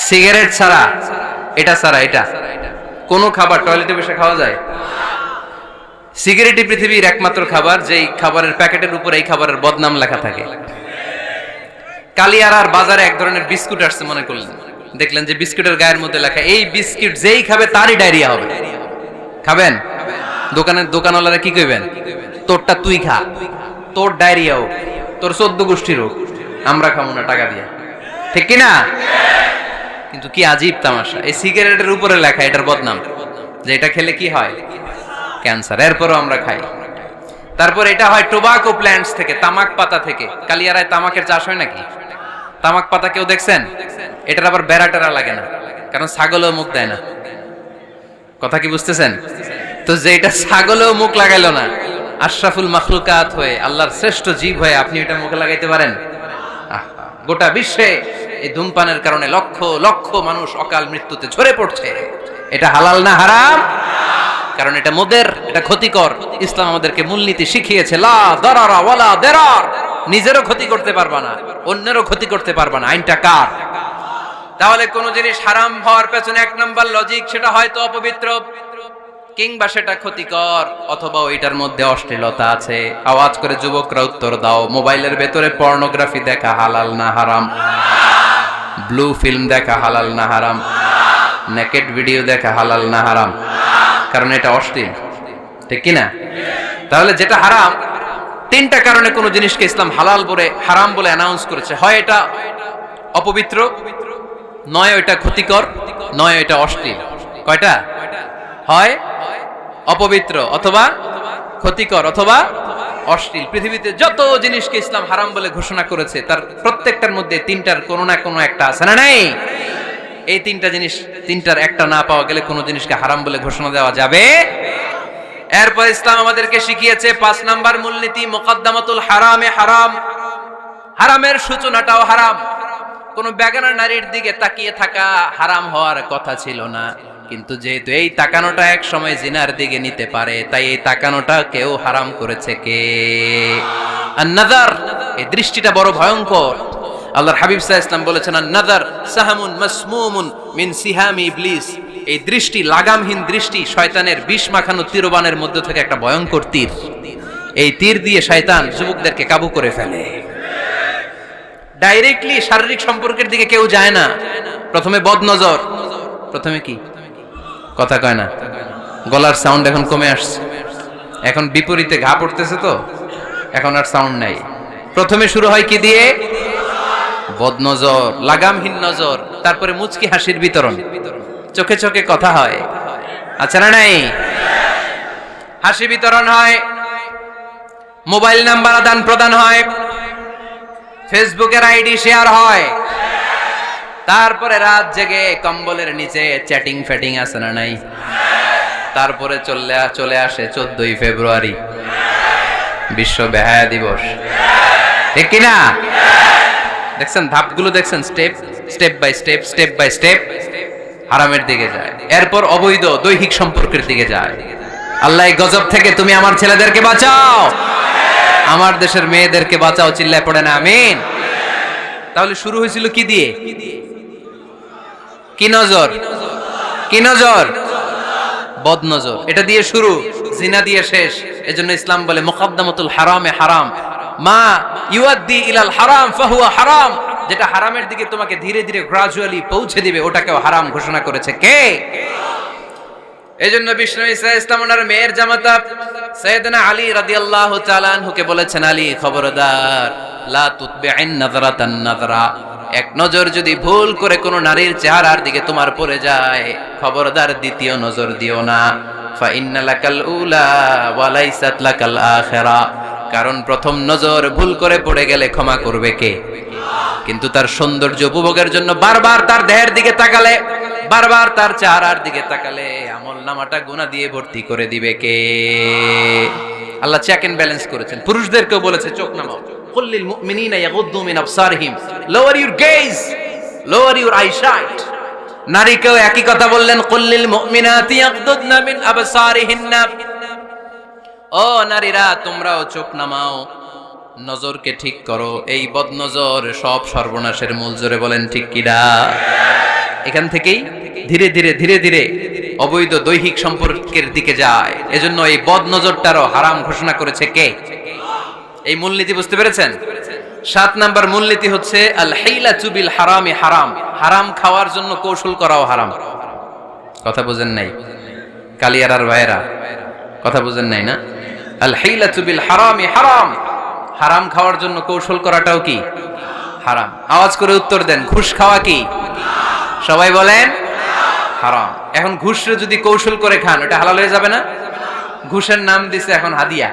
সিগারেট ছাড়া, এটা ছাড়া, এটা কোন খাবার টয়লেটে বসে খাওয়া যায়? সিগারেটই পৃথিবীর একমাত্র খাবার যেই খাবারের প্যাকেটের উপর এই খাবারের বদনাম লেখা থাকে। কালিয়ারার বাজারে এক ধরনের বিস্কুট আসছে মনে করলেন, দেখলেন যে বিস্কুটের গায়ের মধ্যে লেখা এই বিস্কুট যেই খাবে তারই ডায়রিয়া হবে। খাবেন? দোকানওয়ালারা কি কইবেন? তোরটা তুই খা, তোর ডায়রিয়া হোক, তোর 14 গোষ্ঠীর হোক, আমরা খাবো না টাকা দিয়ে, ঠিক কিনা? কিন্তু কি আজীব তামাশা, এই সিগারেটের উপরে লেখা এটার বদনাম, যে এটা খেলে কি হয়? ক্যান্সার। এরপরও আমরা খাই। তারপর এটা হয় টোবাকো প্ল্যান্টস থেকে, তামাক পাতা থেকে। কালিয়ারায় তামাকের চাষ হয় নাকি? তামাক পাতা কেউ দেখছেন? এটার আবার বেড়াটেরা লাগে না, কারণ ছাগলও মুখ দেয় না। কথা কি বুঝতেছেন? তো যে এটা ছাগলও মুখ লাগাইলো না, আশরাফুল মাখলুকাত হয়ে, আল্লাহর শ্রেষ্ঠ জীব হয়ে আপনি এটা মুখে লাগাইতে পারেন? গোটা বিশ্বে এই ধূমপানের কারণে লক্ষ লক্ষ মানুষ অকাল মৃত্যুতে ঝরে পড়ছে। এটা হালাল না হারাম? কারণ এটা মুদির, এটা ক্ষতিকর। ইসলাম আমাদেরকে মূলনীতি শিখিয়েছে, লা দারারা ওয়ালা দিরার। নিজেরও ক্ষতি করতে পারবা না, অন্যেরও ক্ষতি করতে পারবা না। আইনটা কার? তাহলে কোন জিনিস হারাম হওয়ার পেছনে 1 নাম্বার লজিক, সেটা হয়তো অপবিত্র, কিংবা সেটা ক্ষতিকর, অথবা ওইটার মধ্যে অশ্লীলতা আছে। আওয়াজ করে যুবকরা উত্তর দাও, মোবাইলের ভেতরে পর্নোগ্রাফি দেখা হালাল না হারাম? ব্লু ফিল্ম দেখা হালাল না হারাম? নেকেড ভিডিও দেখা হালাল না হারাম? কারণ এটা অশ্লীল, ঠিক কিনা? তাহলে যেটা হারাম, 3টা কারণে কোন জিনিসকে ইসলাম হালাল বলে হারাম বলে অ্যানাউন্স করেছে। হয় এটা অপবিত্র, নয় এটা ক্ষতিকর, নয় এটা অশ্লীল। কয়টা? হয় অপবিত্র, অথবা ক্ষতিকর, অথবা অশ্লীল। পৃথিবীতে যত জিনিসকে ইসলাম হারাম বলে ঘোষণা করেছে তার প্রত্যেকটার মধ্যে তিনটার কোনো না কোনো একটা আছে না নাই? এই তিনটা জিনিস, তিনটার একটা না পাওয়া গেলে কোনো জিনিসকে হারাম বলে ঘোষণা দেওয়া যাবে। এরপর ইসলাম আমাদেরকে শিখিয়েছে 5 নাম্বার মূলনীতি, মুকদ্দামাতুল হারামে হারাম। হারামের সূচনাটাও হারাম। কোন বেগানা নারীর দিকে তাকিয়ে থাকা হারাম হওয়ার কথা ছিল না, কিন্তু যেহেতু এই তাকানোটা এক সময় জিনার দিকে নিতে পারে, তাই এই তাকানোটা কেউ হারাম করেছে কে? আন-নাযার, এই দৃষ্টিটা বড় ভয়ঙ্কর। আল্লাহর হাবিব সাল্লাল্লাহু আলাইহি ওয়াসাল্লাম বলেছেন, আন-নাযার সাহামুন মাসমুমুন মিন সিহামি ইবলিস। এই দৃষ্টি, লাগামহীন দৃষ্টি, শয়তানের বিষ মাখানো তীরবানের মধ্যে থেকে একটা ভয়ঙ্কর তীর। এই তীর দিয়ে শয়তান যুবকদেরকে কাবু করে ফেলে। ডাইরেক্টলি শারীরিক সম্পর্কের দিকে কেউ যায় না, প্রথমে বদনজর। প্রথমে কি কথা কয় না, গলার সাউন্ড এখন কমে আসছে, এখন বিপরীতে ঘা পড়তেছে, তো এখন আর সাউন্ড নাই। প্রথমে শুরু হয় কি দিয়ে? বদনজর, লাগামহীন নজর। তারপরে মুচকি হাসির বিতরণ, চোখে চোখে কথা হয়, আচ্ছা না নাই? হাসি বিতরণ হয়, মোবাইল নাম্বার আদান প্রদান হয়, ফেসবুকের আইডি শেয়ার হয়, তারপরে রাত জেগে কম্বলের নিচে চ্যাটিং ফ্যাটিং আছে না নাই? তারপরে চলে আসে 14ই ফেব্রুয়ারি, বিশ্ব বেহায়া দিবস, ঠিক কিনা? দেখছেন ধাপগুলো, দেখছেন স্টেপ বাই স্টেপ হারামের দিকে যায়। এরপর অবৈধ দৈহিক সম্পর্কের দিকে যায়। আল্লাহ এই গজব থেকে তুমি আমার ছেলেদেরকে বাঁচাও, আমার দেশের মেয়েদেরকে বাঁচাও, চিল্লায় পড়ে না আমিন। তাহলে শুরু হয়েছিল কি দিয়ে? কি নজর? কি নজর? বদনজর। এটা দিয়ে শুরু, জিনা দিয়ে শেষ। এজন্য ইসলাম বলে মুকদ্দামাতুল হারামে হারাম, মা ইউআদ্দি ইলাল হারাম ফাহুয়া হারাম। যেটা হারামের দিকে তোমাকে ধীরে ধীরে গ্রাজুয়ালি পৌঁছে দিবে, ওটাকেও হারাম ঘোষণা করেছে কে? এজন্য বিষ্ণু ঈসা ইসলাম ওনার মেয়ের জামাতা সাইয়েদনা আলী রাদিয়াল্লাহু তাআলা আনহুকে বলেছেন, আলী খবরদার, লা তুতবি'ন নাযরাতান নাযরা। এক নজর যদি ভুল করে কোনো নারীর চেহারার দিকে তোমার পড়ে যায়, খবরদার দ্বিতীয় নজর দিও না। ফা ইন্না লাকাল উলা ওয়া লাইসাত লাকাল আখিরা। কারণ প্রথম নজর ভুল করে পড়ে গেলে ক্ষমা করবে কে? কিন্তু তার সৌন্দর্য উপভোগের জন্য বারবার তার দেহের দিকে তাকালে, বারবার তার চেহারার দিকে তাকালে আমলনামাটা গুনাহ দিয়ে ভর্তি করে দিবে কে? আল্লাহ চেক এন্ড ব্যালেন্স করেছেন। পুরুষদেরকেও বলেছে চোখ নামাও, কুল্লিল মুমিনিনা ইয়াগুদ্দু মিন আবসারিহিম, lower your gaze, lower your eyesight. নারীকেও একই কথা বললেন, কুল্লিল মুমিনাতি ইয়াগুদ্দুনা মিন আবসারিহিন্না। ও নারীরা, তোমরাও চোখ নামাও, নজরকে ঠিক করো। এই বদনজর সব সর্বনাশের মূল। জোরে বলেন ঠিক কিনা? এখান থেকেই ধীরে ধীরে অবৈধ দৈহিক সম্পর্কের দিকে যায়। এজন্য এই বদনজরটারও হারাম ঘোষণা করেছে কে? এই মূলনীতি বুঝতে পেরেছেন? 7 নাম্বার মূলনীতি হচ্ছে আল হাইলাতু বিল হারামি হারাম। হারাম খাওয়ার জন্য কৌশল করাও হারাম। কথা বুঝেন নাই কালিয়ারার ভাইরা? কথা বুঝেন নাই না? আল হাইলাতু বিল হারামি হারাম। হারাম খাওয়ার জন্য কৌশল করাটাও কি হারাম? আওয়াজ করে উত্তর দেন, ঘুষ খাওয়া কি? সবাই বলেন হারাম। এখন ঘুষরে যদি কৌশল করে খান, ওটা হালাল হয়ে যাবে না? ঘুষের নাম দিছে এখন হাদিয়া।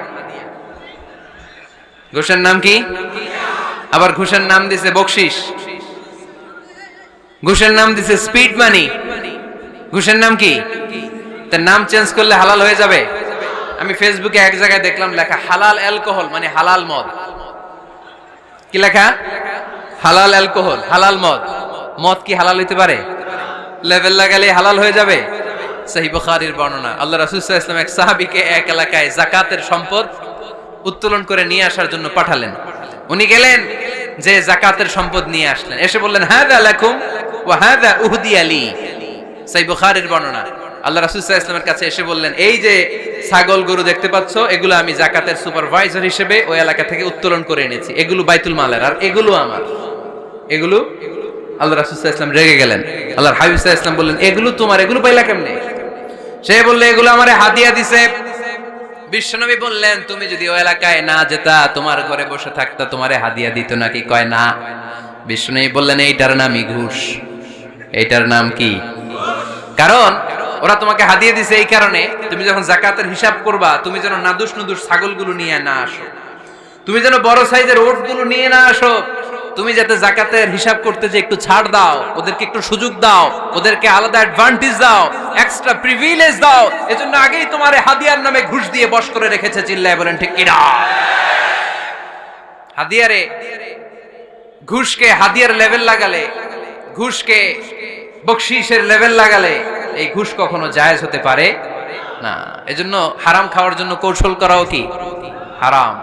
ঘুষের নাম কি? আবার ঘুষের নাম দিছে বকশিস, ঘুষের নাম দিছে স্পিড মানি। ঘুষের নাম কি? তার নাম চেঞ্জ করলে হালাল হয়ে যাবে? আমি ফেসবুকে এক জায়গায় দেখলাম লেখা হালাল অ্যালকোহল, মানে হালাল মদ। কি লেখা? হালাল অ্যালকোহল, হালাল মদ। মদ কি হালাল হইতে পারে? লেভেল লাগালে হালাল হয়ে যাবে? সহিহ বুখারীর বর্ণনা, আল্লাহ রাসূল সাল্লাল্লাহু আলাইহি ওয়াসাল্লাম এক সাহাবীকে এক এলাকায় যাকাতের সম্পদ উত্তোলন করে নিয়ে আসার জন্য পাঠালেন। উনি গেলেন, যে যাকাতের সম্পদ নিয়ে আসলেন, এসে বললেন, হাযা লাকুম ওয়া হাযা উহদিয়া লি। সহিহ বুখারীর বর্ণনা, আল্লাহ রাসূল সাল্লাল্লাহু আলাইহি ওয়াসাল্লামের কাছে এসে বললেন, এই যে ছাগল গরু দেখতে পাচ্ছ, এগুলো আমি যাকাতের সুপারভাইজার হিসেবে ওই এলাকা থেকে উত্তোলন করে এনেছি। এগুলো বাইতুল মালের, আর এগুলো আমার। এগুলো আল্লাহ রাসূল সাল্লাল্লাহু আলাইহি ওয়াসাল্লাম রেগে গেলেন। আল্লাহর হাবিব সাল্লাল্লাহু আলাইহি ওয়াসাল্লাম বললেন, এগুলো তোমার, এগুলো পাইলা কেমনে? সে বলল, এগুলো আমারে হাদিয়া দিছে। বিশ্বনবী বললেন, তুমি যদি ওই এলাকায় না যেতা, তোমার ঘরে বসে থাকতা, তোমারে হাদিয়া দিত নাকি? কয় না। বিশ্বনবী বললেন, এইটার নামই ঘুষ। এইটার নাম কি? কারণ ওরা তোমাকে হাদিয়া দিছে এই কারণে, তুমি যখন যাকাতের হিসাব করবা, তুমি যেন নাদুস নুদুস ছাগলগুলো নিয়ে না আসো। তুমি যেন বড় সাইজের ওটগুলো নিয়ে না আসো, তুমি যাতে যাকাতের হিসাব করতে যে একটু ছাড় দাও, ওদেরকে একটু সুযোগ দাও, ওদেরকে আলাদা অ্যাডভান্টেজ দাও, এক্সট্রা প্রিভিলেজ দাও, এজন্য আগেই তোমারে হাদিয়ার নামে ঘুষ দিয়ে বশ করে রেখেছে। চিল্লায় বলেন ঠিক কিনা? হাদিয়ারে ঘুষকে হাদিয়ার লেভেল লাগালে, ঘুষকে বকশিসের লেভেল লাগালে এই ঘুষ কখনো জায়েজ হতে পারে না। এজন্য হারাম খাওয়ার জন্য কৌশল করাও কি হারাম।